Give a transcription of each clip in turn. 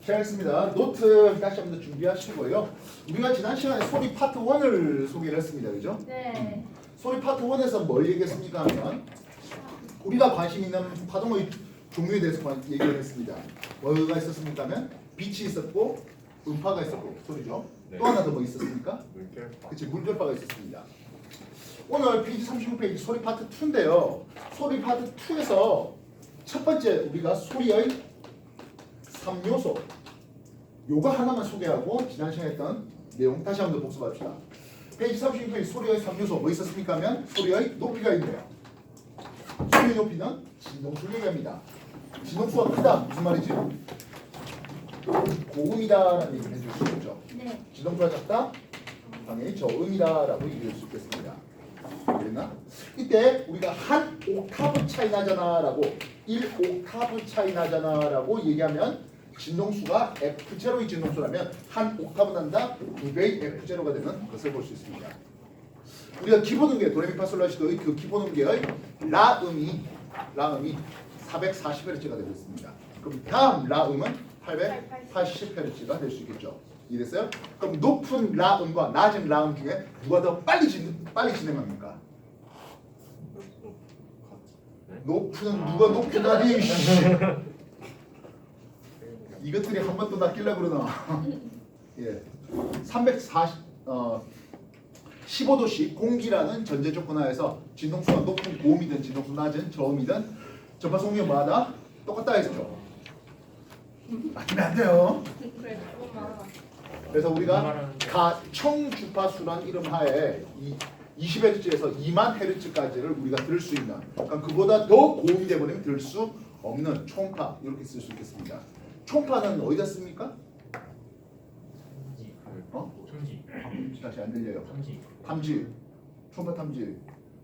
자, 했습니다. 노트 다시 한번 더 준비하시고요. 우리가 지난 시간에 소리 파트 1을 소개를 했습니다. 그죠? 네. 소리 파트 1에서 뭘 얘기했습니까 하면 우리가 관심 있는 파동의 종류에 대해서 얘기를 했습니다. 뭐가 있었습니까 하면 빛이 있었고 음파가 있었고 소리죠. 네. 또 하나 더 뭐 있었습니까? 물결파. 그치, 물결파가 있었습니다. 오늘 페이지 39페이지 소리 파트 2인데요. 소리 파트 2에서 첫 번째 우리가 소리의 3요소 요거 하나만 소개하고 지난 시간에 했던 내용 다시 한번 더 복습합시다. 페이지 36페이지 소리의 3요소 뭐 있었습니까 하면 소리의 높이가 있네요. 소리의 높이는 진동수를 얘기합니다. 진동수가 크다 무슨 말이지? 고음이다라는 얘기를 해줄 수 있죠. 네. 진동수가 작다? 당연히 저음이다라고 얘기할 수 있겠습니다. 그랬나? 이때 우리가 한 옥타브 차이 나잖아라고 1옥타브 차이 나잖아라고 얘기하면 진동수가 F0의 진동수라면 한 옥타브 난다 2배의 F0가 되는 것을 볼 수 있습니다. 우리가 기본 음계 도레미파솔라시도의 그 기본 음계의 라음이 440Hz가 되고 있습니다. 그럼 다음 라음은 880Hz가 될 수 있겠죠. 이해됐어요? 그럼 높은 라음과 낮은 라음 중에 누가 더 빨리 진행합니까? 높은 누가 높은다니 이것들이 한 번 또 낚이려고 그러나 예, 15도씩 공기라는 전제 조건 하에서 진동수가 높은 고음이든 진동수 낮은 저음이든 전파 속력마다 똑같다 했죠. 맞추면 안 돼요. 그래, 조금만. 그래서 우리가 가청 주파수란 이름 하에 20Hz에서 2만 Hz까지를 우리가 들을 수 있는, 그러니까 그보다 더 고음이 되버리면 들을 수 없는 초음파 이렇게 쓸 수 있겠습니다. 초음파는 어디다 씁니까? 탐지. 다시 안 들려요. 탐지. 탐지, 초음파 탐지.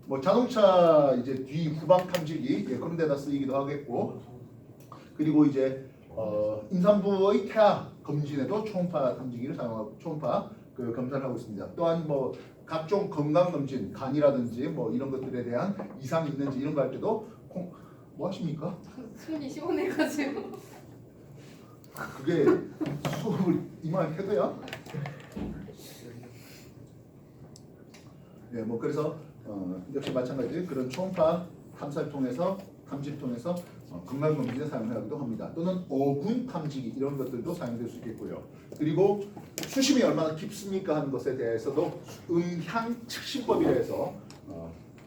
뭐 자동차 이제 뒤 후방 탐지기 그런 데다 쓰이기도 하겠고, 그리고 이제 임산부의 태아 검진에도 초음파 탐지기를 사용하고 초음파 그 검사를 하고 있습니다. 또한 뭐 각종 건강 검진, 간이라든지 뭐 이런 것들에 대한 이상이 있는지 이런 거 할 때도 뭐 하십니까? 손이 시원해가지고. 그게 수업을 이만하게 해도요? 네, 뭐 그래서 역시 마찬가지 그런 초음파 탐사를 통해서 탐지를 통해서 건강 검진에 사용하기도 합니다. 또는 어군 탐지기 이런 것들도 사용될 수 있겠고요. 그리고 수심이 얼마나 깊습니까 하는 것에 대해서도 음향 측심법이라 해서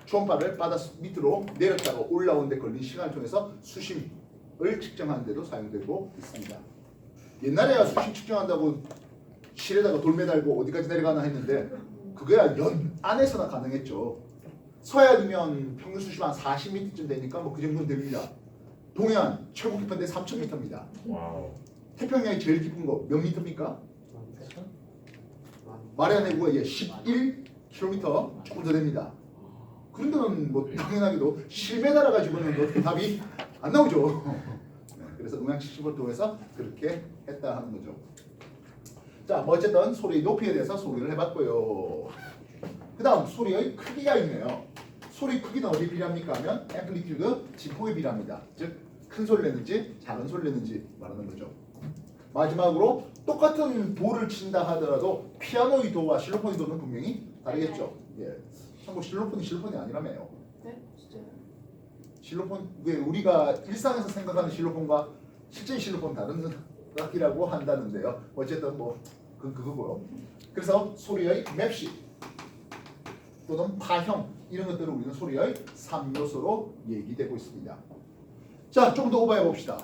초음파를 바다 밑으로 내렸다가 올라온 데 걸린 시간을 통해서 수심을 측정하는 데도 사용되고 있습니다. 옛날에야 수심 측정한다고 실에다가 돌 매달고 어디까지 내려가나 했는데 그거야 연 안에서나 가능했죠. 서해안이면 평균 수심 한 40m쯤 되니까 뭐 그 정도는 됩니다. 동해안 최고 깊은 데 3,000m입니다. 와우. 태평양이 제일 깊은 거 몇 미터입니까? 마리아나 해구가 11km 조금 더 됩니다. 그런 데는 뭐 당연하게도 실메달아 가지고는 뭐 답이 안 나오죠. 네, 그래서 음향 측심을 통해서 그렇게 했다 하는 거죠. 자, 뭐 어쨌든 소리의 높이에 대해서 소개를 해봤고요. 그 다음 소리의 크기가 있네요. 소리 크기는 어디에 비례합니까 하면 앰플리튜드 진폭에 비례합니다. 즉 큰 소리 내는지 작은 소리 내는지 말하는 거죠. 마지막으로 똑같은 도를 친다 하더라도 피아노의 도와 실로폰의 도는 분명히 다르겠죠. 예. 참고 실로폰이 아니라며요. 네? 진짜요? 실로폰 왜 우리가 일상에서 생각하는 실로폰과 실제 실로폰 다른 악기라고 한다는데요. 어쨌든 뭐 그거고요. 그래서 소리의 맵시 또는 파형 이런 것들을 우리는 소리의 3요소로 얘기되고 있습니다. 자, 좀 더 오버해 봅시다.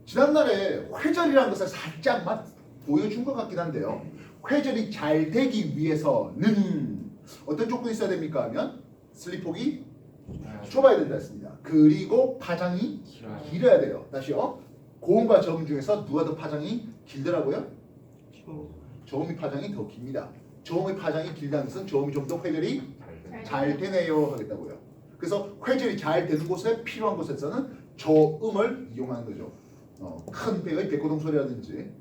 지난날에 회절이라는 것을 살짝만 보여준 것 같긴 한데요. 회절이 잘 되기 위해서는 어떤 조건이 있어야 됩니까 하면 슬립폭이 좁아야 된다 했습니다. 그리고 파장이 길어야 돼요. 다시요. 고음과 저음 중에서 누가 더 파장이 길더라고요? 저음이 파장이 더 깁니다. 저음의 파장이 길다는 것은 저음이 좀 더 회절이 잘 되네요 하겠다고요. 그래서 회절이 잘 되는 곳에 필요한 곳에서는 저음을 이용하는 거죠. 큰 배의 백고동 소리라든지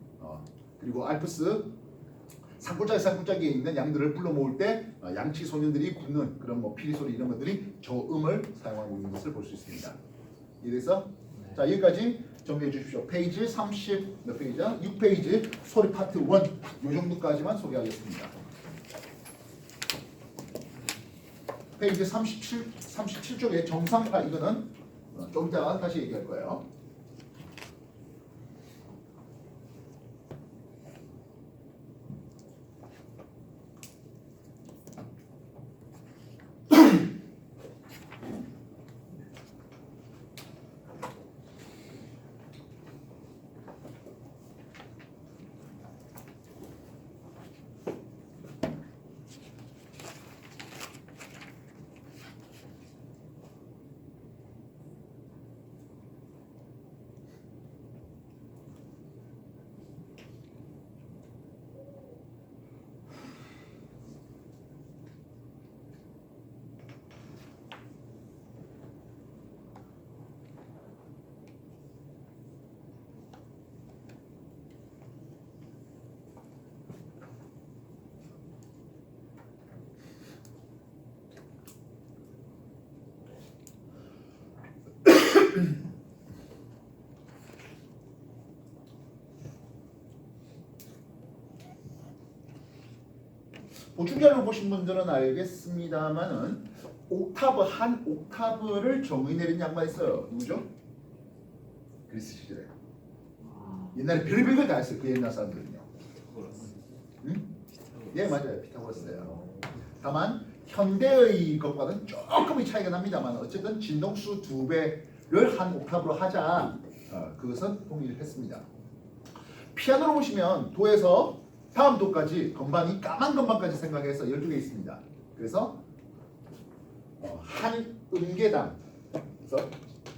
그리고 알프스 산골짜기에 있는 양들을 불러 모을 때 양치 소년들이 굽는 그런 뭐 피리 소리 이런 것들이 저음을 사용하고 있는 것을 볼 수 있습니다. 이래서 자 여기까지 정리해 주십시오. 페이지 30 몇 페이지야? 6페이지 소리 파트 1 요 정도까지만 소개하겠습니다. 페이지 37쪽에 정상파 이거는 좀 이따가 다시 얘기할 거예요. 보충자를 보신 분들은 알겠습니다만은 옥타브 한 옥타브를 정의 내린 양반 있어요. 누구죠? 그리스 시절에. 옛날에 별별 걸 다 했어요. 그 옛날 사람들은요. 응? 예 맞아요. 피타고라스예요. 다만 현대의 것과는 조금의 차이가 납니다만 어쨌든 진동수 2배를 한 옥타브로 하자. 그것은 동의를 했습니다. 피아노로 보시면 도에서 다음 도까지 건반이 까만 건반까지 생각해서 12개 있습니다. 그래서 한 음계당 그래서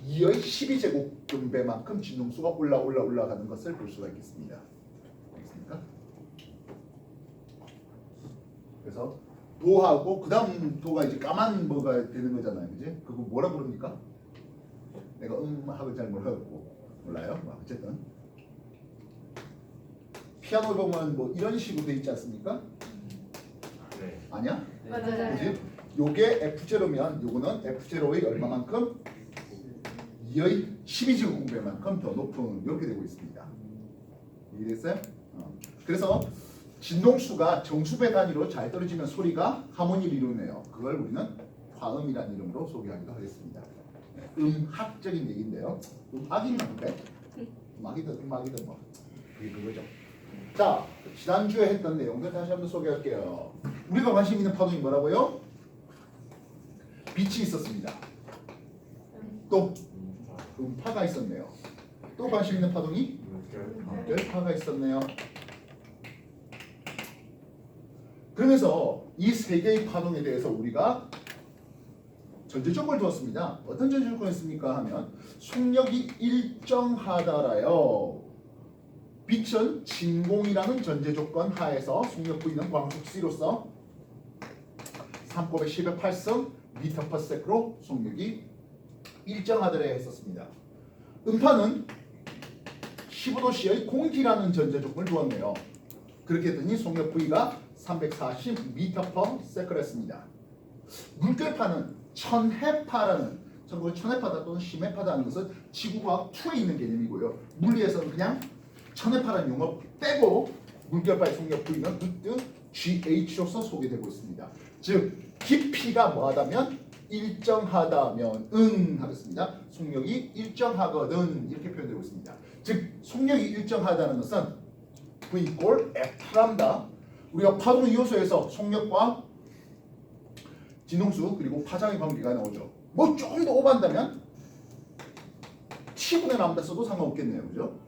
2의 12제곱음배만큼 진동수가 올라가는 것을 볼 수가 있겠습니다. 알겠습니까? 그래서 도하고 그 다음 도가 이제 까만 뭐가 되는 거잖아요. 그지? 그거 뭐라 부릅니까? 내가 하고 잘 몰라요. 어쨌든 피아노 보면 뭐 이런 식으로 돼 있지 않습니까? 네. 아니야? 맞아요. 그지? 요게 F0면 요거는 F0의 얼마만큼? 2의 12제곱배만큼 더 높은 이렇게 되고 있습니다. 이해됐어요? 그래서 진동수가 정수배 단위로 잘 떨어지면 소리가 하모니를 이루네요. 그걸 우리는 화음이라는 이름으로 소개하기도 하겠습니다. 음학적인 얘기인데요. 음악이면 돼? 음악이든 뭐 그게 그거죠. 자, 지난주에 했던 내용들 다시 한번 소개할게요. 우리가 관심 있는 파동이 뭐라고요? 빛이 있었습니다. 또 음파가 있었네요. 또 관심 있는 파동이 열파가 있었네요. 그러면서 이 세 개의 파동에 대해서 우리가 전제 조건을 두었습니다. 어떤 전제 조건이 있습니까? 하면 속력이 일정하다라요. 빛은 진공이라는 전제 조건 하에서 속력 V는 광속 C로서 3,10의 8승 m/s로 속력이 일정하더라 했었습니다. 음파는 15도씨의 공기라는 전제 조건을 두었네요. 그렇게 했더니 속력 V가 340 m/s를 했습니다. 물결파는 천해파라는 참고로 천해파다 또는 심해파다는 것은 지구과학 2에 있는 개념이고요. 물리에서는 그냥 천해파라는 용어 빼고 물결파의 속력 V는 루트 GH로서 소개되고 있습니다. 즉 깊이가 뭐하다면 일정하다면 하겠습니다. 속력이 일정하거든 이렇게 표현되고 있습니다. 즉 속력이 일정하다는 것은 V = F랍니다. 우리가 파동 이요소에서 속력과 진동수 그리고 파장의 관계가 나오죠. 뭐 조금 더 오반다면 T분의 람다 써도 상관없겠네요. 그죠?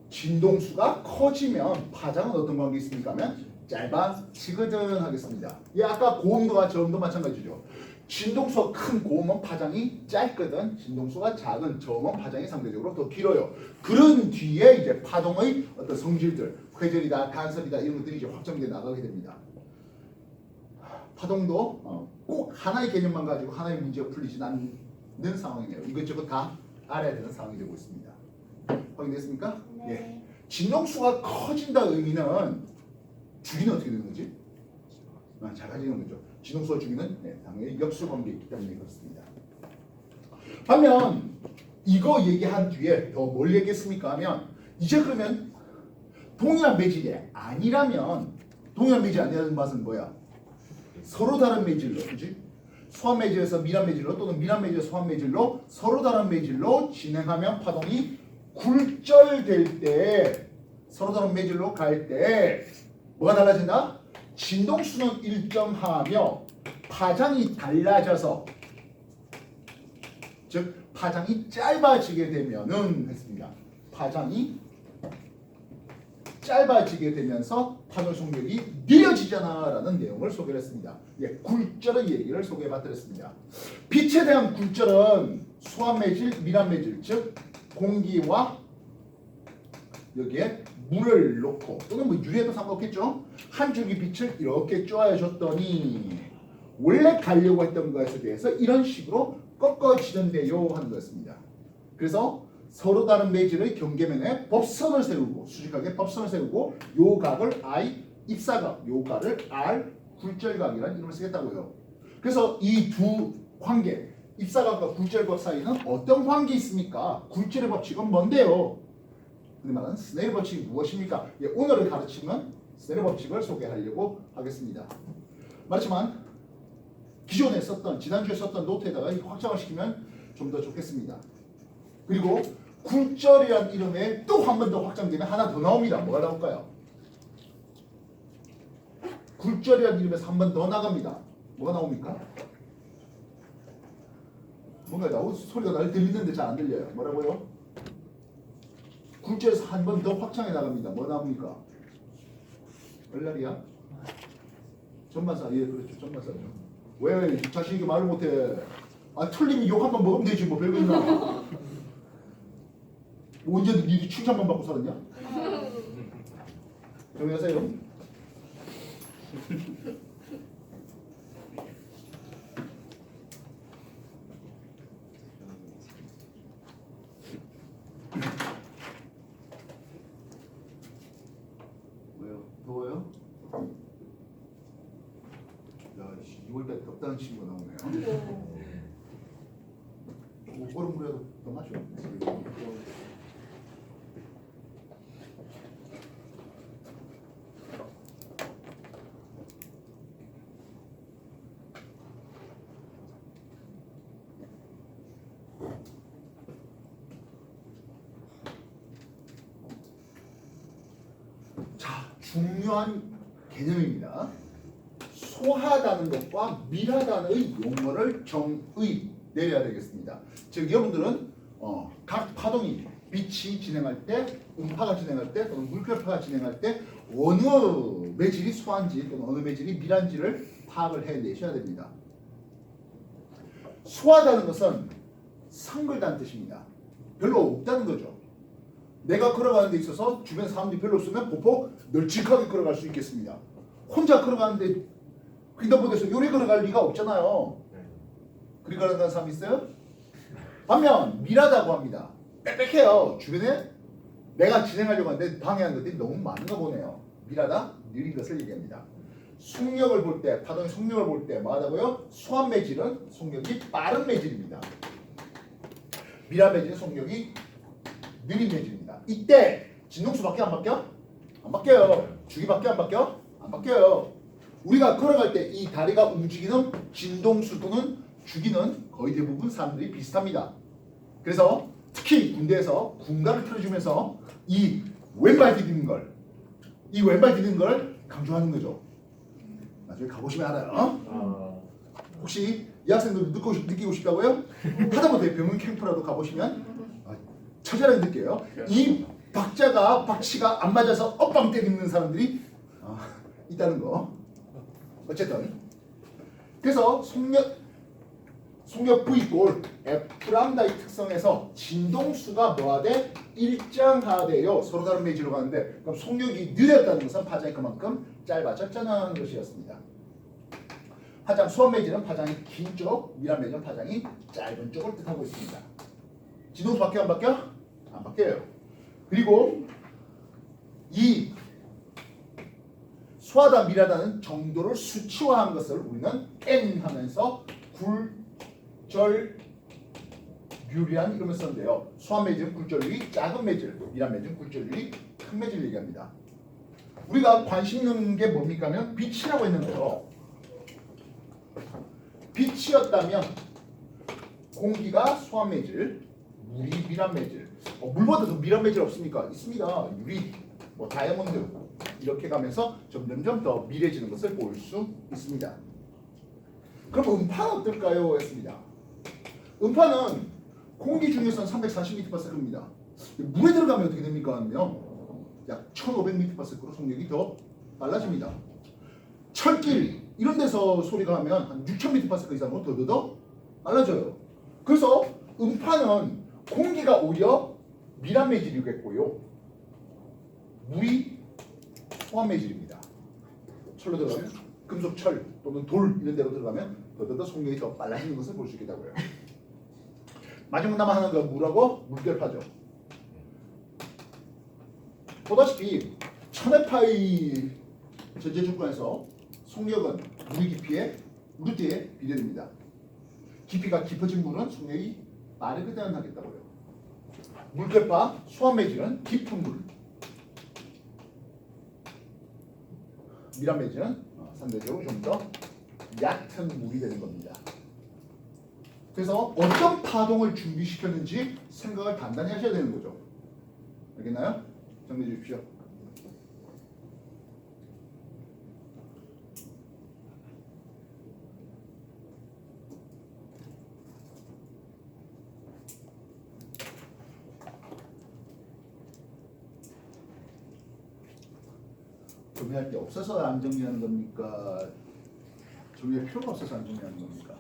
진동수가 커지면 파장은 어떤 관계 있습니까? 하면 짧아지거든 하겠습니다. 이 아까 고음도와 저음도 마찬가지죠. 진동수가 큰 고음은 파장이 짧거든. 진동수가 작은 저음은 파장이 상대적으로 더 길어요. 그런 뒤에 이제 파동의 어떤 성질들, 회전이다, 간섭이다 이런 것들이 이제 확정돼 나가게 됩니다. 파동도 꼭 하나의 개념만 가지고 하나의 문제가 풀리진 않는 상황이네요. 이것저것 다 알아야 되는 상황이 되고 있습니다. 확인됐습니까? 네. 예. 진동수가 커진다 의미는 주기는 어떻게 되는 거지? 작아지는 거죠. 진동수와 주기는 당연히 역수 관계에 있기 때문에 그렇습니다. 반면 이거 얘기한 뒤에 더 뭘 얘기했습니까 하면 이제 그러면 동일한 매질이 아니라면 동일한 매질이 아니라는 맛은 뭐야? 서로 다른 매질로, 그지? 소환 매질에서 미란 매질로 또는 미란 매질에서 소환 매질로 서로 다른 매질로 진행하면 파동이 굴절될 때 서로 다른 매질로 갈 때 뭐가 달라진다? 진동수는 일정하며 파장이 달라져서 즉 파장이 짧아지게 되면은 했습니다. 파장이 짧아지게 되면서 파동 속력이 느려지잖아 라는 내용을 소개를 했습니다. 예, 굴절의 얘기를 소개해드렸습니다. 빛에 대한 굴절은 소환 매질, 미란 매질 즉 공기와 여기에 물을 놓고 또는 뭐 유리에도 상관없겠죠. 한 줄기 빛을 이렇게 쪼아줬더니 원래 가려고 했던 것에 대해서 이런 식으로 꺾어지는데요 하는 거였습니다. 그래서 서로 다른 매질의 경계면에 법선을 세우고 수직하게 법선을 세우고 요 각을 I 입사각, 요 각을 R 굴절각이라는 이름을 쓰겠다고요. 그래서 이 두 관계 입사각과 굴절각 사이는 어떤 관계 있습니까? 굴절의 법칙은 뭔데요? 그 말은 스네일 법칙이 무엇입니까? 예, 오늘의 가르침은 스네일 법칙을 소개하려고 하겠습니다. 말했지만 기존에 썼던 지난주에 썼던 노트에다가 확장을 시키면 좀 더 좋겠습니다. 그리고 굴절이란 이름에 또 한 번 더 확장되면 하나 더 나옵니다. 뭐가 나올까요? 굴절이란 이름에서 한 번 더 나갑니다. 뭐가 나옵니까? 뭔가 나오 소리가 날 들리는데 잘 안 들려요. 뭐라고요? 굴절에서 한 번 더 확장해 나갑니다. 뭐 나옵니까? 얼라리야? 전반사. 예, 그렇죠. 전반사죠. 왜 자신 있게 말을 못해? 아, 틀리면 욕 한 번 먹으면 되지 뭐 별거 있나? 언제 니들 칭찬만 받고 살았냐? 조용히 하세요. 왜요? 더워요? 야, 6월달에 덥다는 친구가 나오네요. 뭐 얼음물이라도 더 마셔. 자, 중요한 개념입니다. 소하다는 것과 밀하다의 용어를 정의 내려야 되겠습니다. 즉 여러분들은 각 파동이 빛이 진행할 때, 음파가 진행할 때 또는 물결파가 진행할 때 어느 매질이 소한지 또는 어느 매질이 밀한지를 파악을 해내셔야 됩니다. 소하다는 것은 상글다는 뜻입니다. 별로 없다는 거죠. 내가 걸어가는 데 있어서 주변 사람들이 별로 없으면 보폭 널찍하게 걸어갈 수 있겠습니다. 혼자 걸어가는데 횡단보도에서 요리 걸어갈 리가 없잖아요. 그리 걸어가는 사람 있어요? 반면 밀하다고 합니다. 빽빽해요. 주변에 내가 진행하려고 하는데 방해하는 것들이 너무 많은가 보네요. 밀하다, 느린 것을 얘기합니다. 속력을 볼 때, 파동의 속력을 볼 때 뭐하다고요? 소한 매질은 속력이 빠른 매질입니다. 밀한 매질은 속력이 느린 매질입니다. 이때 진동수밖에 안 바뀌어? 안 바뀌어요. 주기밖에 안 바뀌어? 안 바뀌어요. 우리가 걸어갈 때 이 다리가 움직이는 진동수 또는 주기는 거의 대부분 사람들이 비슷합니다. 그래서 특히 군대에서 군가를 틀어주면서 이 왼발 디디는 걸 강조하는 거죠. 나중에 가보시면 알아요. 혹시 이 학생들도 느끼고 싶다고요? 하다못해 병원 캠프라도 가보시면 처절하게 느껴요. 이 박치가 안 맞아서 엇방 때리는 사람들이 있다는 거. 어쨌든 그래서 속력 V꼴 F람다의 특성에서 진동수가 뭐하되 일정하대요. 서로 다른 매질로 가는데 그럼 속력이 느렸다는 것은 파장이 그만큼 짧아졌다는 것이었습니다. 파장 소한 매질은 파장이 긴 쪽, 밀한 매질은 파장이 짧은 쪽을 뜻하고 있습니다. 진동수 바뀌어 안 바뀌어? 안 바뀌어요. 그리고 이 소하다 밀하다는 정도를 수치화한 것을 우리는 N 하면서 굴절 유리한 이름을 썼는데요. 소한 매질은 굴절율이 작은 매질, 미란 매질은 굴절율이 큰 매질 얘기합니다. 우리가 관심 있는 게 뭡니까 하면 빛이라고 했는데요. 빛이었다면 공기가 소한 매질, 물이 미란 매질. 물보다 더 미란 매질 없습니까? 있습니다. 유리, 뭐 다이아몬드 이렇게 가면서 점점점 더 미래지는 것을 볼 수 있습니다. 그럼 음파는 어떨까요? 했습니다. 음파는 공기 중에서는 340mPs입니다. 물에 들어가면 어떻게 됩니까? 하면 약 1500mPs로 속력이 더 빨라집니다. 철길 이런 데서 소리가 하면 한 6000mP 이상으로 더더더 빨라져요. 그래서 음파는 공기가 오히려 미란 매질이겠고요. 물이 소한 매질입니다. 철로 들어가면 금속 철 또는 돌 이런 데로 들어가면 더더더 속력이 더 빨라지는 것을 볼 수 있겠다고요. 마지막 남아하는 거 물하고 물결파죠. 보다시피 천해파의 전제 조건에서 속력은 물의 깊이의 루트에 비례됩니다. 깊이가 깊어진 물은 속력이 빠르게 대응하겠다고요. 물결파 소한 매질은 깊은 물, 미란 매질은 상대적으로 좀 더 얕은 물이 되는 겁니다. 그래서 어떤 파동을 준비시켰는지 생각을 단단히 하셔야 되는 거죠. 알겠나요? 정리해 주십시오. 정리할 게 없어서 안 정리하는 겁니까? 정리할 필요가 없어서 안 정리하는 겁니까?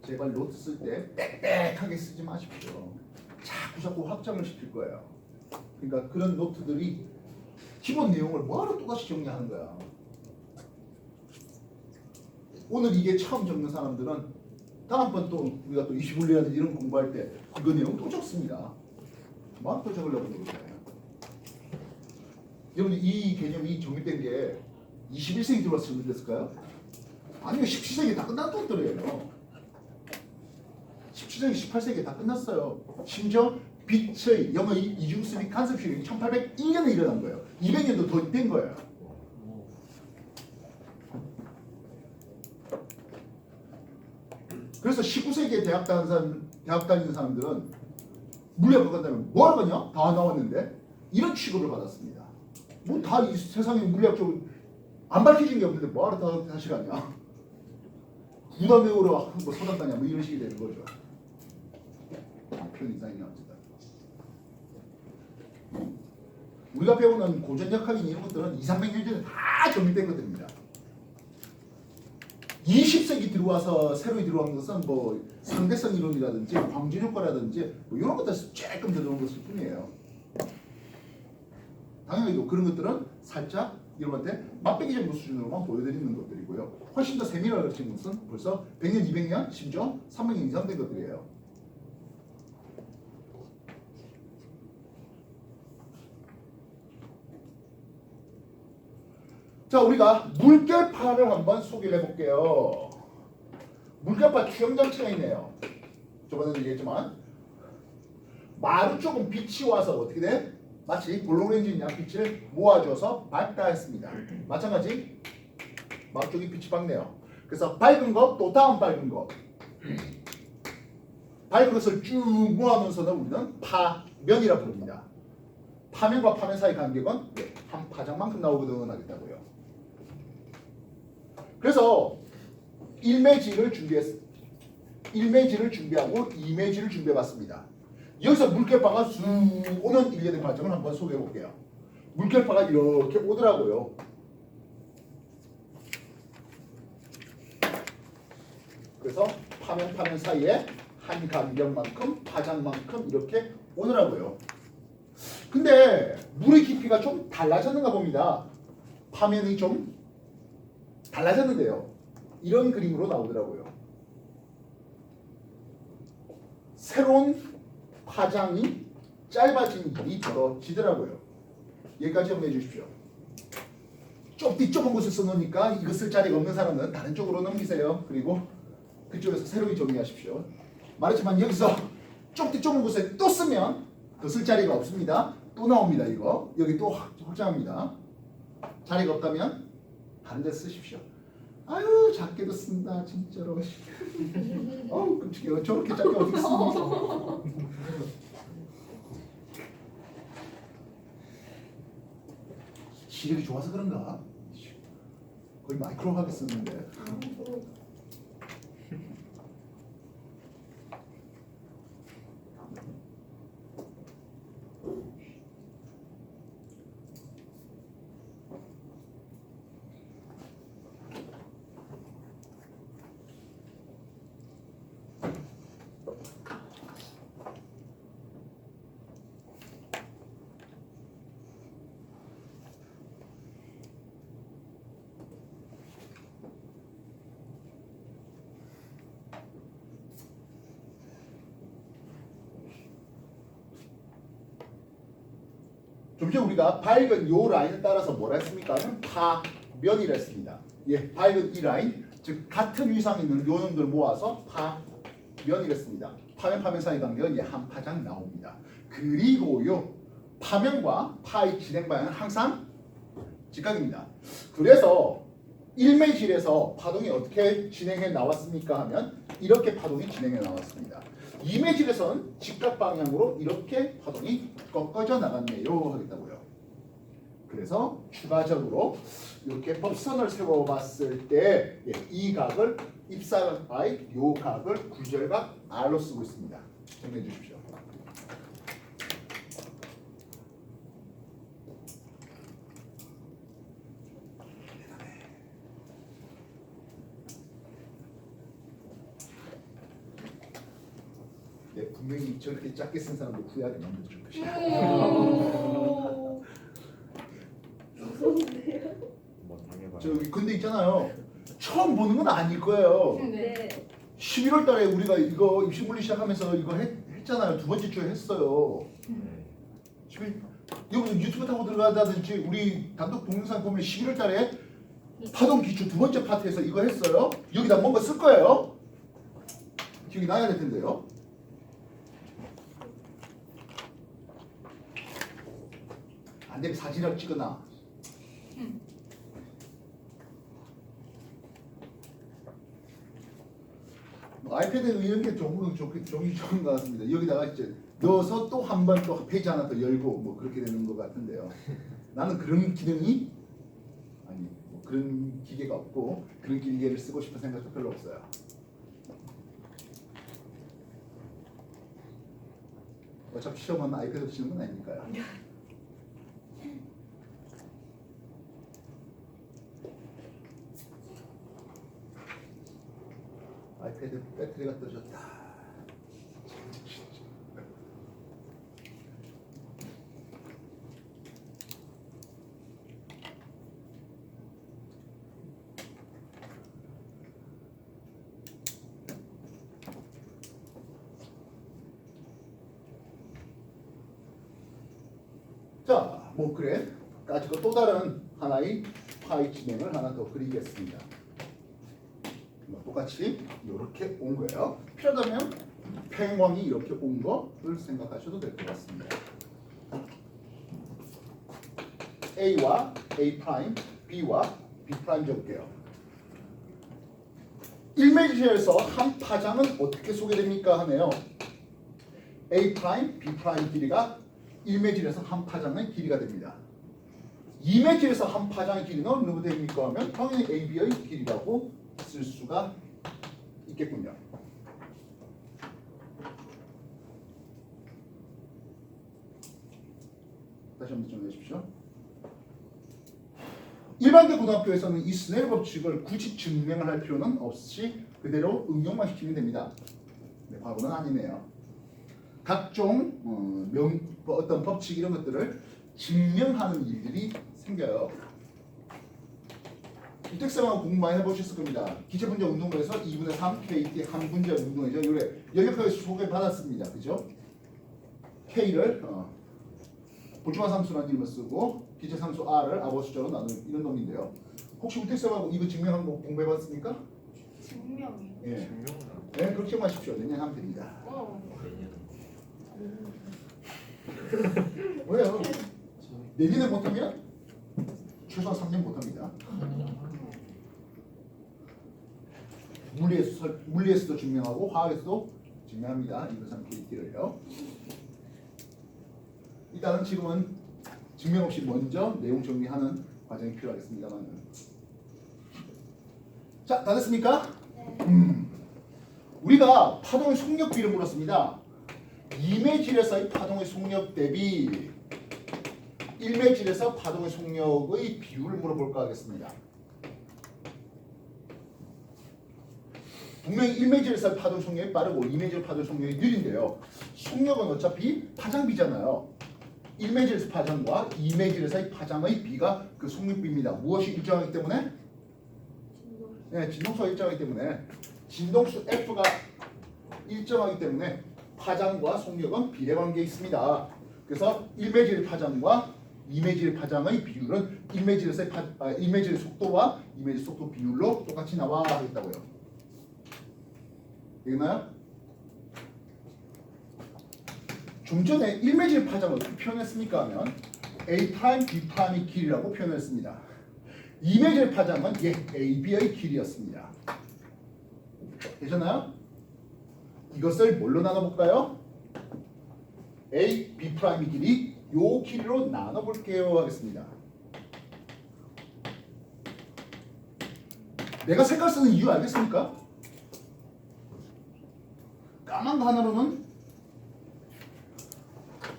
제발 노트 쓸 때 빽빽하게 쓰지 마십시오. 자꾸 확장을 시킬 거예요. 그러니까 그런 노트들이 기본 내용을 뭐하러 똑같이 정리하는 거야. 오늘 이게 처음 적는 사람들은 다음번 또 우리가 또 25년이라든지 이런 공부할 때 이거 내용 또 적습니다. 뭐하러 또 적으려고 그러는 거예요. 여러분 이 개념이 정립된 게 21세기 들어와서 정립됐을까요? 아니요, 17세기 다 끝난 것들이에요. 17세기, 18세기 다 끝났어요. 심지어 빛의 영어 이중수비 간섭식이 1801년에 일어난 거예요. 200년도 더 된 거예요. 그래서 19세기에 대학 다니는 사람들은 물리학과 간다면 뭐하러 가냐? 다 나왔는데 이런 취급을 받았습니다. 뭐 다 이 세상에 물리학적으로 안 밝혀진 게 없는데 뭐하러 다시 가냐? 부담 외우러 뭐 서당 가냐? 뭐 이런 식이 되는 거죠. 표현 이상이냐 어쨌든. 우리가 배우는 고전 역학인 이런 것들은 200~300년 전에 다 정립된 것들입니다. 20세기 들어와서 새로 들어온 것은 뭐 상대성 이론이라든지 광준 효과라든지 뭐 이런 것들 조금 들어온 것일 뿐이에요. 당연히도 그런 것들은 살짝 여러분한테 맛배기 정도 수준으로만 보여드리는 것들이고요. 훨씬 더 세밀화된 것은 벌써 100년, 200년, 심지어 300년 이상 된 것들이에요. 자, 우리가 물결파를 한번 소개를 해볼게요. 물결파 투영장치가 있네요. 저번에도 얘기했지만 마루 쪽은 빛이 와서 어떻게 돼? 마치 볼록렌즈냐 빛을 모아줘서 밝다 했습니다. 마찬가지 마루 쪽이 빛이 밝네요. 그래서 밝은 것 또 다음 밝은 것 밝은 것을 쭉 모아놓으서는 우리는 파면이라 부릅니다. 파면과 파면 사이 간격은 한 파장만큼 나오거든 하겠다고요. 그래서 1매질을 준비하고 2매질을 준비해봤습니다. 여기서 물결파가 쑥 오는 일련의 과정을 한번 소개해볼게요. 물결파가 이렇게 오더라고요. 그래서 파면 사이에 한 간격만큼 파장만큼 이렇게 오더라고요. 근데 물의 깊이가 좀 달라졌는가 봅니다. 파면이 좀 달라졌는데요. 이런 그림으로 나오더라고요. 새로운 파장이 짧아진 일이 벌어지더라고요. 여기까지 정리해 주십시오. 좁은 곳을 써놓으니까 이거 쓸 자리가 없는 사람은 다른 쪽으로 넘기세요. 그리고 그쪽에서 새로이 정리하십시오. 말했지만 여기서 좁은 곳에 또 쓰면 더 쓸 자리가 없습니다. 또 나옵니다. 이거 여기 또 확장합니다. 자리가 없다면 다른 데 쓰십시오. 아유 작게도 쓴다 진짜로. 어우 끔찍해요. 저렇게 작게 어떻게 씁니까? 시력이 좋아서 그런가? 거의 마이크로하게 쓰는데. 좀 전에 우리가 밝은 요 라인을 따라서 뭐라 했습니까? 파면이라 했습니다. 예, 밝은 이 라인, 즉 같은 위상에 있는 요 놈들 모아서 파면이라 했습니다. 파면 사이 간격은 예, 한 파장 나옵니다. 그리고요, 파면과 파의 진행 방향은 항상 직각입니다. 그래서 1매질에서 파동이 어떻게 진행해 나왔습니까? 하면 이렇게 파동이 진행해 나왔습니다. 2매질에서는 직각 방향으로 이렇게 파동이 꺾어져 나갔네요 하겠다고요. 그래서 추가적으로 이렇게 법선을 세워봤을 때 이 각을 입사각 바이 요 각을 굴절각 R로 쓰고 있습니다. 정리해 주십시오. 네, 분명히 저렇게 작게 쓴 사람도 후회하게 만들어 줄 것이다. 뭐 당해봐요. 저 근데 있잖아요. 처음 보는 건 아닐 거예요. 네. 11월 달에 우리가 이거 입시 물리 시작하면서 이거 했잖아요. 두 번째 주에 했어요. 네. 여기 유튜브 타고 들어가다든지 우리 단독 동영상 보면 11월 달에 파동 기초 두 번째 파트에서 이거 했어요. 여기다 뭔가 쓸 거예요. 기억이 나야 될 텐데요. 안 되면 사진을 찍어놔. 뭐 아이패드는 이런 게 종이 좋은 것 같습니다. 여기다가 이제 넣어서 또 한 번 또 페이지 하나 더 열고 뭐 그렇게 되는 것 같은데요. 나는 그런 기능이 아니 뭐 그런 기계가 없고 그런 기계를 쓰고 싶은 생각도 별로 없어요. 어차피 시험은 아이패드로 치는 건 아니니까요. 아이패드 배터리가 떨어졌다. 자, 뭐 그래? 가지고 또 다른 하나의 파이 진행을 하나 더 그리겠습니다. 똑같이 이렇게 온 거예요. 필요하다면 평행광이 이렇게 온 거를 생각하셔도 될 것 같습니다. A와 A 프라임, B와 B 프라임 적을게요. 1매질에서 한 파장은 어떻게 소개됩니까 하네요. A 프라임, B 프라임 길이가 1매질에서 한 파장의 길이가 됩니다. 2매질에서 한 파장의 길이는 어느 됩니까 하면 평행 AB의 길이라고 쓸 수가 있겠군요. 다시 한번 좀 내십시오. 일반대 고등학교에서는 이 스넬 법칙을 굳이 증명을 할 필요는 없이 그대로 응용만 시키면 됩니다. 네, 바로는 아니네요. 각종 어떤 법칙 이런 것들을 증명하는 일들이 생겨요. 이택생하고 공부 많이 해보셨을 겁니다. 기체분자 운동에서 2분의 3 KT 한 분자 운동이죠. 요래 연력하게 소개받았습니다. 그죠? K를 보충화 상수라는 이름을 쓰고 기체 상수 R을 아버 숫자로 나누는 이런 놈인데요. 혹시 우택쌤하고 이거 증명한 거 공부해봤습니까? 증명이요. 예. 증명은 안 네, 그렇게 마십시오. 내년 하면 됩니다. 내년. 왜요? 내년에 못하면 최소한 3년 못합니다. 물리에서도 증명하고 화학에서도 증명합니다. 이거 3KT를요. 일단은 지금은 증명 없이 먼저 내용 정리하는 과정이 필요하겠습니다만. 자, 다 됐습니까? 우리가 파동의 속력비를 물었습니다. 2매 질에서의 파동의 속력 대비 1매 질에서 파동의 속력의 비율을 물어볼까 하겠습니다. 분명히 1매 질에서의 파동 속력이 빠르고 2매 질 파동 속력이 느린데요. 속력은 어차피 파장비잖아요. 1매 질에서 파장과 2매 질에서의 파장의 비가 그 속력비입니다. 무엇이 일정하기 때문에? 네, 진동수가 일정하기 때문에 진동수 F가 일정하기 때문에 파장과 속력은 비례관계에 있습니다. 그래서 1매질의 파장과 2매질의 파장의 비율은 1매질의 속도와 2매질 속도 비율로 똑같이 나와 있다고요. 되겠나요? 좀 전에 1매질 파장을 어떻게 표현했습니까 하면 A 프라임, B 프라임의 길이라고 표현했습니다. 2매질 파장은 A, B의 길이였습니다. 되셨나요? 이것을 뭘로 나눠볼까요? A, B 프라임의 길이 요 길이로 나눠볼게요 하겠습니다. 내가 색깔 쓰는 이유 알겠습니까? 까만 거 하나로는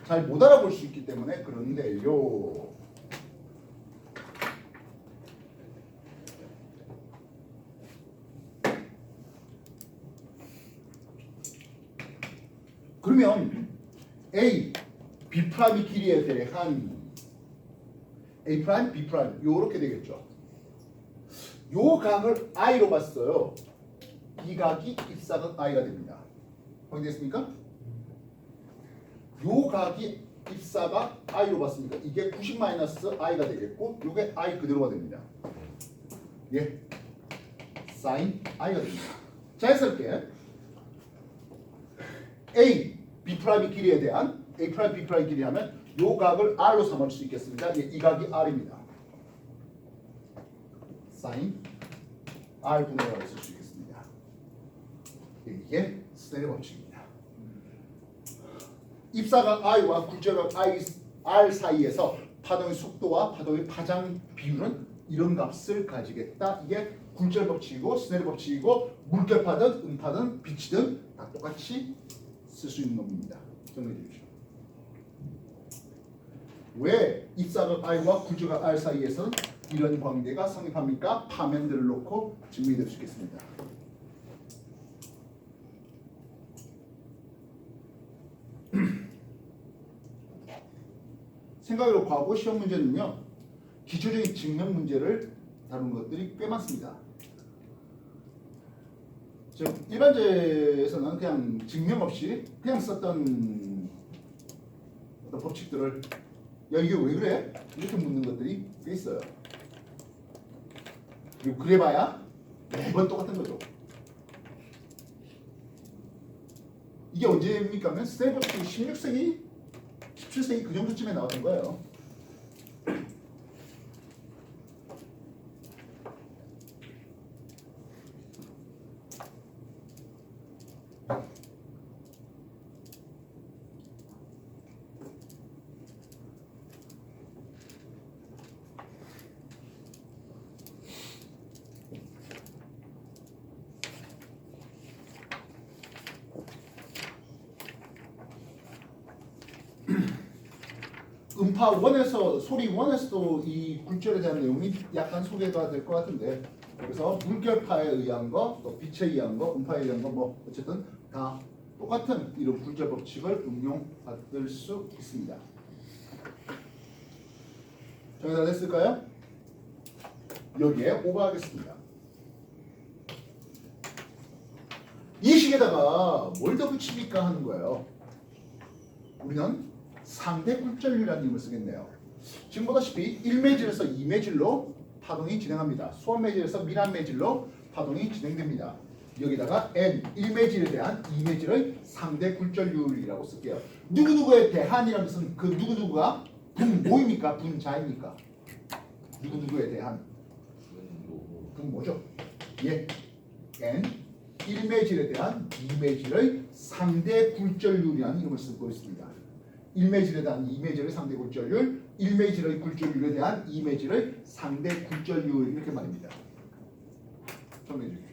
잘 못 알아볼 수 있기 때문에 그런데요. 그러면 A, B 프라임의 길이에 대한 A 프라임, B 프라임 요렇게 되겠죠. 요 각을 I로 봤어요. 이 각이 입사각 I가 됩니다. 확인됐습니까? 요 각이 입사각 I로 봤습니다. 이게 90-I가 되겠고 요게 I 그대로가 됩니다. 예, sin I가 됩니다. 자연스럽게 A, B 프라임의 길이에 대한 A 프라임, B 프라임 길이 하면 요 각을 R로 삼을 수 있겠습니다. 예, 이 각이 R입니다. sin R 분의 R을 쓸 수 있겠습니다. 이게 스넬의 법칙입니다. 입사각 I와 굴절각 R 사이에서 파동의 속도와 파동의 파장 비율은 이런 값을 가지겠다. 이게 굴절 법칙이고 스넬의 법칙이고 물결파든 음파든 빛이든 다 똑같이 쓸 수 있는 놈입니다. 정리해 주십시오. 왜 입사각 I와 굴절각 R 사이에서는 이런 관계가 성립합니까? 파면들을 놓고 증명될 수 있겠습니다. 생각으로 과거 시험 문제는요, 기초적인 증명 문제를 다룬 것들이 꽤 많습니다. 즉 일반제에서는 그냥 증명 없이 그냥 썼던 어떤 법칙들을 야 이게 왜 그래? 이렇게 묻는 것들이 꽤 있어요. 그리고 그래봐야 매번 똑같은 거죠. 이게 언제입니까? 하면 스테이 법칙이 16세기, 17세기 그 정도쯤에 나왔던 거예요. 음파 1에서 소리 1에서도 이 굴절에 대한 내용이 약간 소개가 될 것 같은데, 그래서 물결파에 의한 거, 또 빛에 의한 거, 음파에 의한 거, 뭐 어쨌든 다 똑같은 이런 굴절 법칙을 응용받을 수 있습니다. 정리 다 됐을까요? 여기에 오버하겠습니다. 이 식에다가 뭘 더 붙입니까 하는 거예요. 우리는 상대 굴절율이라는 이름을 쓰겠네요. 지금 보다시피 1매질에서 2매질로 파동이 진행합니다. 소환매질에서 미란매질로 파동이 진행됩니다. 여기다가 n 1매질에 대한 2매질의 상대 굴절율이라고 쓸게요. 누구누구에 대한이라는 것은 그 누구누구가 분 뭐입니까? 분자입니까? 누구누구에 대한 분 뭐죠? 예, n 1매질에 대한 2매질의 상대 굴절율이라는 이름을 쓰고 있습니다. 1매질에 대한 2매질의 상대 굴절율, 1매질의 굴절율에 대한 2매질의 상대 굴절율 이렇게 말입니다. 정리해 주십시오.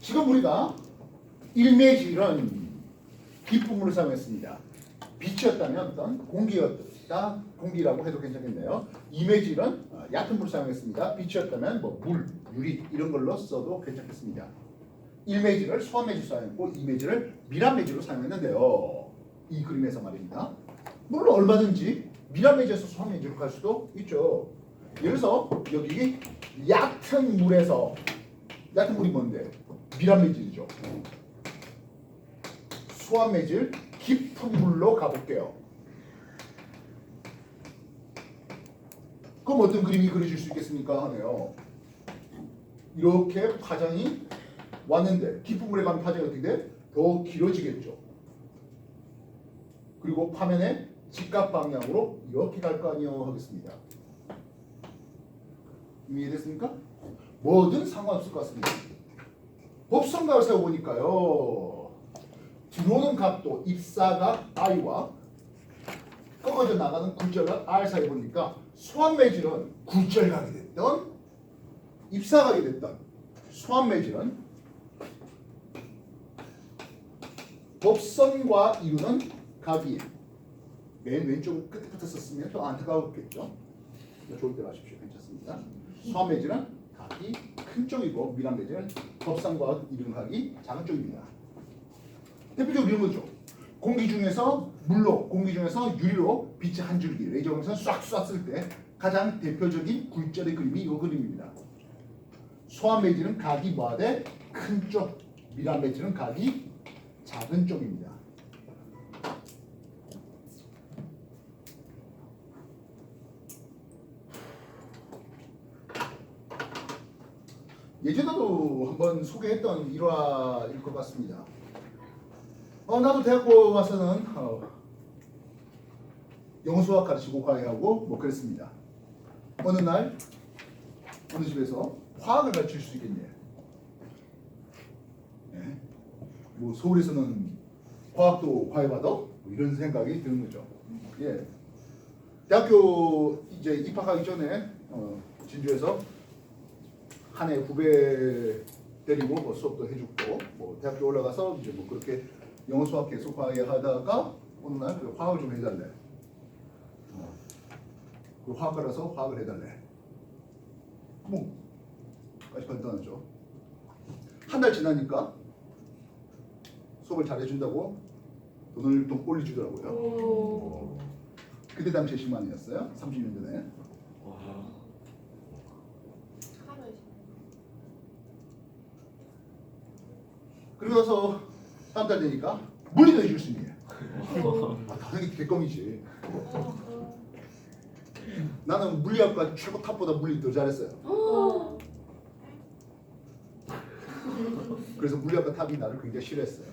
지금 우리가 1매질은 기품으로 사용했습니다. 빛이었다면 어떤 공기였다, 공기라고 해도 괜찮겠네요. 2매질은 얕은 물을 사용했습니다. 빛이었다면 뭐 물, 유리 이런 걸로 써도 괜찮겠습니다. 1매질을 소환매질 사용했고 2매질을 미란매질로 사용했는데요. 이 그림에서 말입니다. 물론 얼마든지 미란매질에서 소환매질로 갈 수도 있죠. 예를 들어서 여기 얕은 물에서 얕은 물이 뭔데? 미란매질이죠. 소환매질 깊은 물로 가볼게요. 그럼 어떤 그림이 그려질 수 있겠습니까? 하네요. 이렇게 파장이 왔는데 깊은 물에 가면 파장이 어떻게 돼? 더 길어지겠죠. 그리고 파면의 직각 방향으로 이렇게 갈 거 아니요 하겠습니다. 이해됐습니까? 뭐든 상관없을 것 같습니다. 법성각을 세워보니까요. 들어오는 각도 입사각 I와 꺾어져 나가는 굴절각 R 사이 보니까 소환매질은 굴절각이 됐던 입사각이 됐던 소환매질은 법선과 이루는 각이 맨 왼쪽 끝에 붙었었으면 좀 안타까웠겠죠. 좋을 때 마십시오. 괜찮습니다. 소환매질은 각이 큰 쪽이고 미란매질은 법선과 이루는 각이 작은 쪽입니다. 대표적으로 이런 거죠. 공기 중에서 물로, 공기 중에서 유리로 빛이 한 줄기 레이저공에서 싹 쐈을 때 가장 대표적인 굴절의 그림이 이 그림입니다. 소환매질은 각이 뭐하되 큰 쪽, 미란매질은 각이 작은 쪽입니다. 예전에도 한번 소개했던 일화일 것 같습니다. 나도 대학교 와서는 영어 수학 가르치고 과외하고 뭐 그랬습니다. 어느 날 어느 집에서 화학을 가르칠 수 있겠냐. 네. 뭐 서울에서는 화학도 과외받아? 뭐 이런 생각이 드는 거죠. 예. 대학교 이제 입학하기 전에 진주에서 한 해 후배 데리고 뭐 수업도 해주고 뭐 대학교 올라가서 이제 뭐 그렇게 영어 수학 계속 과외하다가 어느 날 그 화학을 좀 해달래. 그 화학과라서 화학을 해달래. 뭐 아주 간단하죠. 한 달 지나니까 수업을 잘 해준다고 돈을 좀 올려주더라고요. 오. 그때 당시에 10만 원이었어요. 30년 전에. 하루에 그리고 나서 다음 달 되니까 물리도 해줄 수 있는 게. 당연히 개껌이지. 나는 물리학과 최고 탑보다 물리 더 잘했어요. 그래서 물리학과 탑이 나를 굉장히 싫어했어요.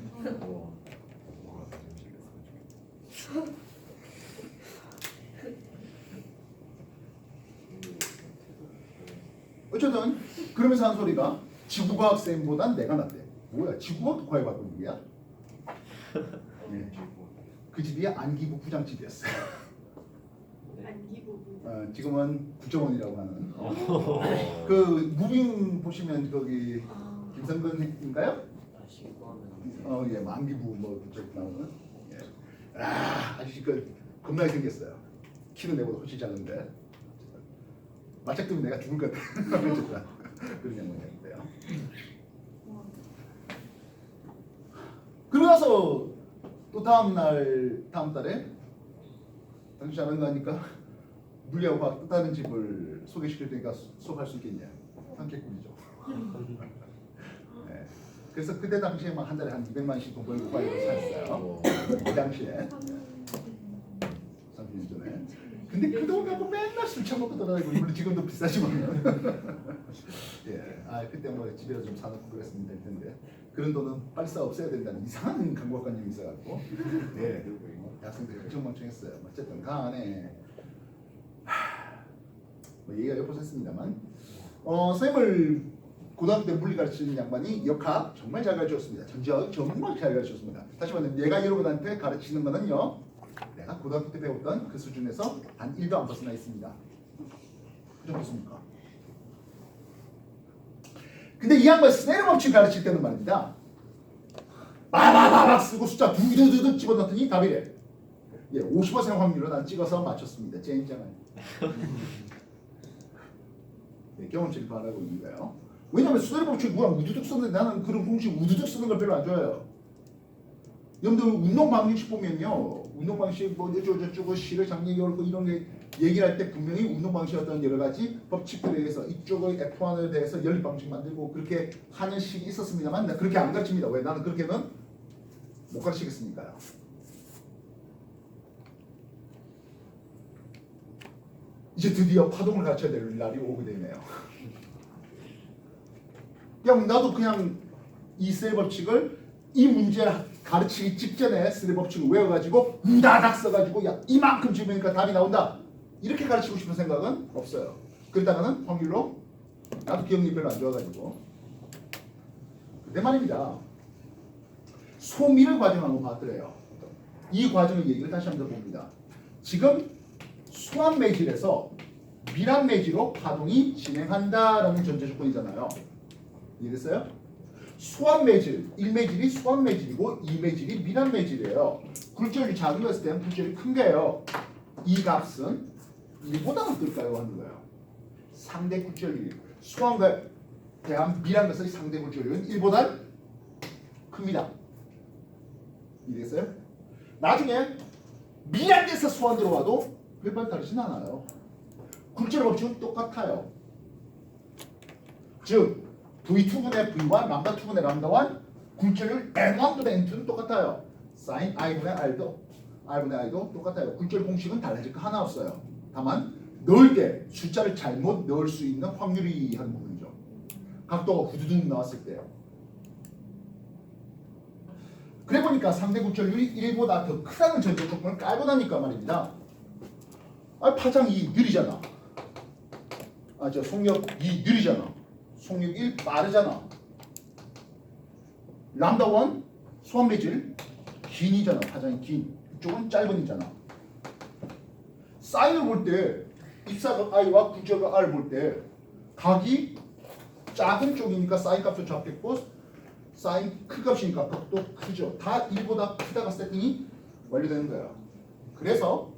어쨌든 그러면서 한 소리가 지구과학 쌤보단 내가 낫대. 뭐야? 지구과학도 과외받고 있는 거야? 네. 그 집이 안기부 부장집이었어요. 안기 부분. 지금은 국정원이라고 하는. 어. 그 무빙 보시면 거기 아, 김성근인가요? 다시 하면 예, 만기부 뭐 그쪽 나오는. 예. 아저씨 그 겁나게 생겼어요. 키도 내보다 훨씬 작은데. 맞짱 뜨면 내가 죽을 것 같아. 어쨌든 그런 양반이었는데요. 와. 그러고 나서 또 다음 달에 당신 아는 거 아니까 물리하고 과학 또 다른 집을 소개시킬 테니까 수업할 수 있겠냐? 한개꿀이죠. 네. 그래서 그때 당시에 막 한 달에 한 200만씩 돈 벌고 과일을 샀어요. 그 당시에 30년 전에. 근데 그 돈 갖고 맨날 술 처먹고 돌아다니고 물론 지금도 비싸지만 예, 그때 뭐 집에서 좀 사놓고 그랬으면 될 텐데 그런 돈은 빨리 써 없애야 된다는 이상한 강박관념이 있어갖고 예, 대학생들이 흥청망청했어요. 어쨌든 간에 뭐 얘기가 엿보셨습니다만 쌤을 고등학교 때 물리 가르치는 양반이 역학 정말 잘 가르쳤습니다. 전적 정말 잘 가르쳤습니다. 다시 말하면 내가 여러분한테 가르치는 거는요 내가 고등학교 때 배웠던 그 수준에서 단 1도 안 벗어나 있습니다. 그 정도입니까? 근데 이 양반 스네일 법칙 가르칠 때는 말입니다. 바바바박 쓰고 숫자 두두두두 집어넣더니 답이래. 예, 50% 확률로 난 찍어서 맞췄습니다. 젠장을. 네, 경험치를 바라고 있는 거예요. 왜냐면 스네일 법칙 누가 우두둑 썼는데 나는 그런 공식 우두둑 쓰는 걸 별로 안 좋아해요. 여러분들 운동 방식 보면요. 운동 방식 뭐 어쩌고저쩌고 실을 장력이 옳고 이런 게 얘기를 할 때 분명히 운동 방식 어떤 여러 가지 법칙들에 의해서 이쪽의 F1에 대해서 연립 방식 만들고 그렇게 하는 식이 있었습니다만 나 그렇게 안 가르칩니다. 왜? 나는 그렇게는 못 가르치겠으니까요. 이제 드디어 파동을 가르쳐야 될 날이 오게 되네요. 그냥 나도 그냥 이 세 법칙을 이 문제 가르치기 직전에 스레 법칙을 외워가지고 우다닥 써가지고 야 이만큼 집으니까 답이 나온다 이렇게 가르치고 싶은 생각은 없어요. 그러다가는 확률로 나도 기억력이 별로 안 좋아가지고 근데 말입니다. 소미를 과정 한번 봤더래요. 이 과정의 얘기를 다시 한번 봅니다. 지금 수압 매질에서 밀압 매질로 파동이 진행한다라는 전제 조건이잖아요. 이해됐어요? 수압 매질, 1매질이 수압 매질이고 2매질이 밀압 매질이에요. 굴절이 작은 것일 때는 굴절이 큰 거예요. 이 값은 1보다는 어떨까요? 하는 거예요. 상대 굴절률. 수압에 대한 밀한 것의 상대 굴절률은 1보다 큽니다. 이해됐어요? 나중에 밀안돼서 수압 들어와도 별반 다르진 않아요. 굴절 법칙은 똑같아요. 즉 V2분의 V1, 람다 2분의 람다 1 굴절률 N1분의 N2는 똑같아요. sin I분의 R도 R분의 I도 똑같아요. 굴절 공식은 달라질 거 하나 없어요. 다만 넣을 때 숫자를 잘못 넣을 수 있는 확률이 하는 부분이죠. 각도가 후두둑 나왔을 때요. 그래 보니까 상대 굴절률이 1보다 더 크다는 전제 조건을 깔고 나니까 말입니다. 파장 2 느리잖아. 속력 2 느리잖아. 속력 1 빠르잖아. 람다 1 수압 매질 긴이잖아. 파장이 긴. 이쪽은 짧은이잖아. 사인을 볼 때 입사각 I와 굴절각 R을 볼 때 각이 작은 쪽이니까 사인 값도 작겠고 사인 큰 값이니까 값도 크죠. 다 1보다 크다가 세팅이 완료되는 거야. 그래서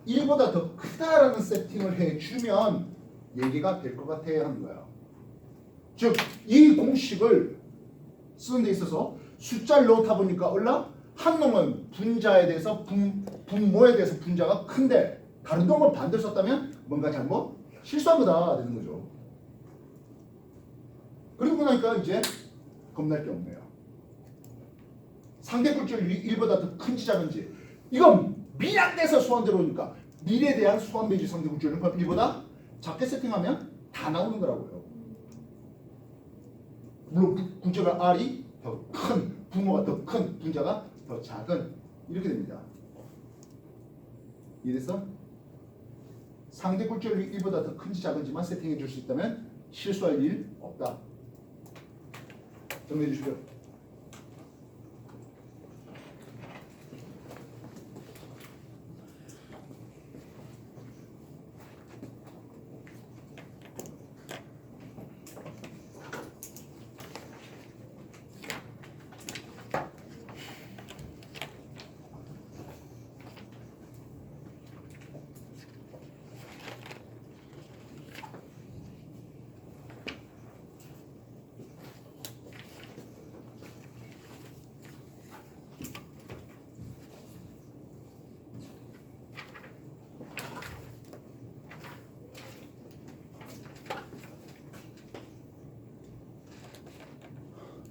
1보다 더 크다라는 세팅을 해주면 얘기가 될 것 같아 하는 거야. 즉, 이 공식을 쓰는 데 있어서 숫자를 넣다 보니까 얼라 한 놈은 분자에 대해서 분모에 대해서 분자가 큰데 다른 놈을 반대로 썼다면 뭔가 잘못 실수한 거다 되는 거죠. 그리고 나니까 이제 겁날 게 없네요. 상대 굴절률이 1보다 더 큰지 작은지 이건 밀안돼서 수완 들어오니까 밀에 대한 수완 매질 상대 굴절률은 1보다 작게 세팅하면 다 나오는 거라고요. 물론 굴절과 R이 더 큰, 분모가 더 큰, 분자가 더 작은 이렇게 됩니다. 이래서 상대 굴절률이 1보다 더 큰지 작은지만 세팅해 줄 수 있다면 실수할 일 없다. 정리해 주시고요.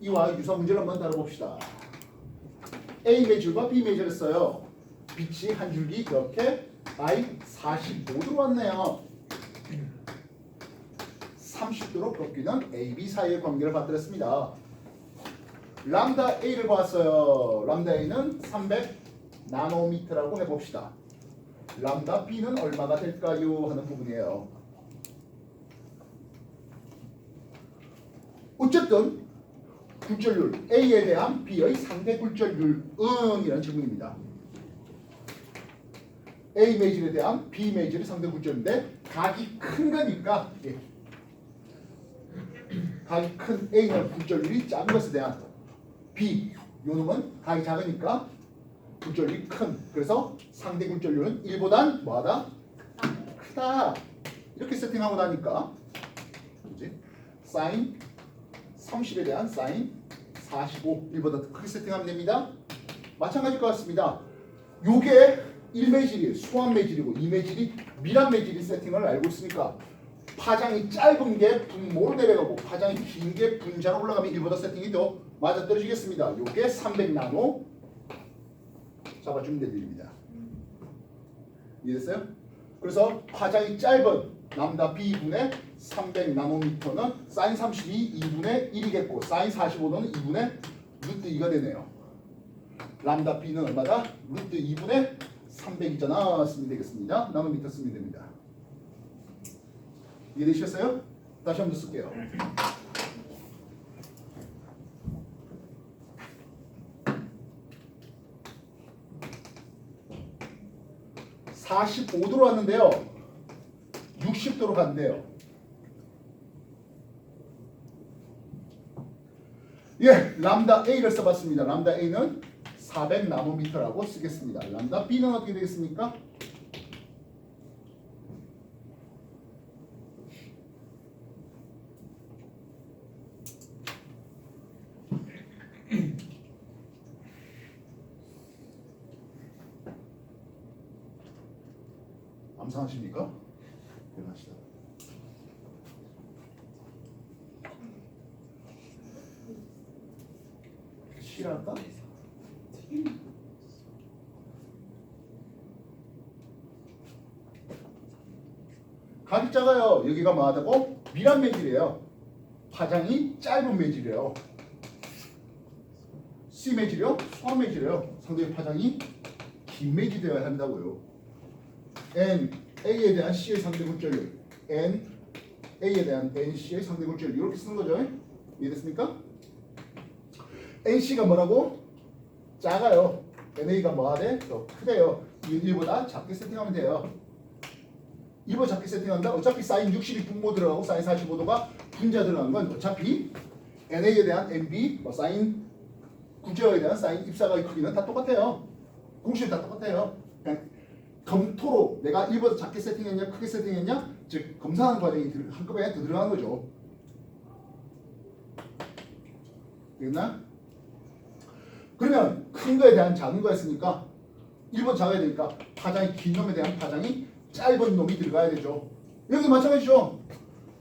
이와 유사 문제를 한번 다뤄봅시다. A 매줄과 B 매줄을 써요. 빛이 한 줄기 이렇게 I 45도로 왔네요. 30도로 꺾이는 AB 사이의 관계를 받들었습니다. 람다 A를 봤어요. 람다 A는 300 나노미터라고 해봅시다. 람다 B는 얼마가 될까요? 하는 부분이에요. 어쨌든 굴절률 A에 대한 B의 상대 굴절률은 이라는 질문입니다. A 매질에 대한 B 매질의 상대 굴절인데 각이 큰 거니까 각이 큰 A는 굴절률이 작은 것에 대한 B 요놈은 각이 작으니까 굴절률이 큰. 그래서 상대 굴절률은 1보단 뭐하다? 크다. 이렇게 세팅하고 나니까 그지? 사인 30에 대한 사인 45 1보다 더 크게 세팅하면 됩니다. 마찬가지일 것 같습니다. 요게 1매질이 수완 매질이고 2매질이 밀한 매질이 세팅을 알고 있으니까 파장이 짧은 게 분모로 내려가고 파장이 긴 게 분자로 올라가면 1보다 세팅이 더 맞아떨어지겠습니다. 요게 300 나노 잡아주면 될 일입니다. 이해됐어요? 그래서 파장이 짧은 람다 B분의 300 나노미터는 사인 32 2분의 1이겠고 사인 45도는 2분의 루트 2가 되네요. 람다 B는 얼마다? 루트 2분의 300이잖아. 쓰면 되겠습니다. 나노미터 쓰면 됩니다. 이해되셨어요? 다시 한 번 더 쓸게요. (45도로) 왔는데요. 60도로 간대요. 예, 람다 A를 써봤습니다. 람다 A는 400 나노미터라고 쓰겠습니다. 람다 B는 어떻게 되겠습니까? 암상하십니까? 일어나시다. 실할까? 각이 작아요. 여기가 뭐하다고? 밀한 매질이에요. 파장이 짧은 매질이에요. C 매질이요? 수완 매질이에요. 상대의 파장이 긴 매질이 되어야 한다고요. N A에 대한 C의 상대 굴절률, N A에 대한 NC의 상대 굴절률 이렇게 쓰는 거죠. 이해됐습니까? NC가 뭐라고? 작아요. NA가 뭐가 돼? 더 크대요. 1보다 작게 세팅하면 돼요. 1보다 작게 세팅한다? 어차피 사인 60이 분모 들어가고 사인 45도가 분자 들어간 건 어차피 NA에 대한 NB, 뭐 사인 구제어에 대한 사인 입사각의 크기는 다 똑같아요. 공식은 다 똑같아요. 그냥 검토로 내가 1보다 작게 세팅했냐 크게 세팅했냐 즉 검사하는 과정이 한꺼번에 더 들어간 거죠. 되겠나? 그러면 큰 거에 대한 작은 거였으니까 1번 작아야 되니까 파장이 긴 놈에 대한 파장이 짧은 놈이 들어가야 되죠. 여기도 마찬가지죠.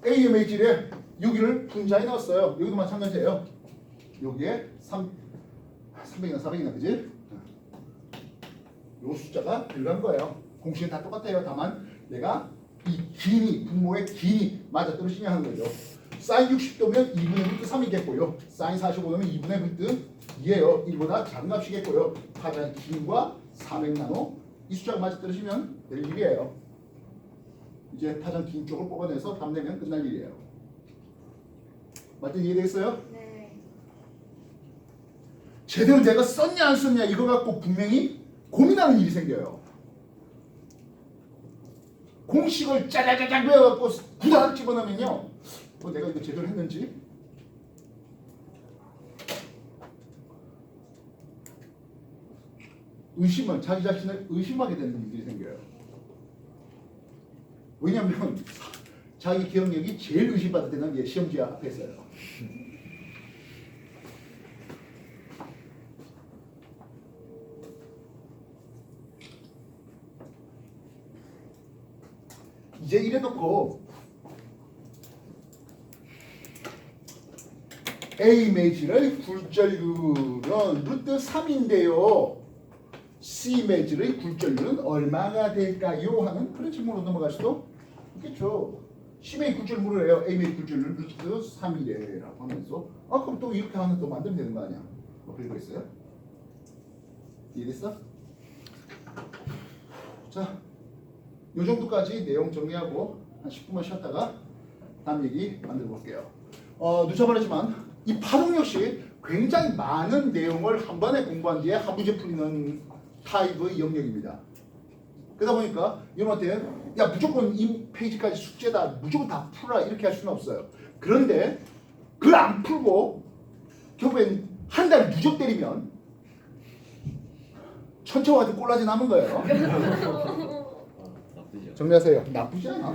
A의 매질에 여기를 분자에 넣었어요. 여기도 마찬가지예요. 여기에 300이나 400이나 그지? 요 숫자가 들어간 거예요. 공식은 다 똑같아요. 다만 내가 이 긴이 분모의 긴이 맞아 떨어지냐 하는 거죠. 사인 60도면 2분의 루트 3이겠고요. 사인 45도면 2분의 루트 2예요. 1보다 작은 값이겠고요. 파장 긴과 400나노 이 숫자가 맞아 떨어지면 될 일이에요. 이제 파장 긴 쪽을 뽑아내서 답 내면 끝날 일이에요. 맞죠? 이해되겠어요? 네. 제대로 내가 썼냐 안 썼냐 이거 갖고 분명히 고민하는 일이 생겨요. 공식을 짜자자자 외워갖고 구다닥 집어넣으면요. 내가 이거 제대로 했는지 의심을 자기 자신을 의심하게 되는 일들이 생겨요. 왜냐하면 자기 기억력이 제일 의심받을 때는 얘 시험지 앞에 있어요. 이제 이래놓고 A 매질의 굴절률은 루트 3인데요. C 매질의 굴절률은 얼마가 될까요? 하는 그런 질문으로 넘어갈 수도 있겠죠. C 매질 굴절 물어요. A 매질 굴절률 루트 3이래라고 하면서 그럼 또 이렇게 하면 또 만들면 되는 거 아니야? 뭐 그런 거 있어요? 이해됐어? 자, 요 정도까지 내용 정리하고 한 10분만 쉬었다가 다음 얘기 만들어 볼게요. 늦어버렸지만 이 파동 역시 굉장히 많은 내용을 한 번에 공부한 뒤에 한 문제 풀리는 타입의 영역입니다. 그러다 보니까 여러분한테 야 무조건 이 페이지까지 숙제다 무조건 다 풀어라 이렇게 할 수는 없어요. 그런데 그걸 안 풀고 결국엔 한 달 누적 때리면 천천히 꼴라지 남은 거예요. 나쁘죠. 정리하세요. 나쁘지 않아.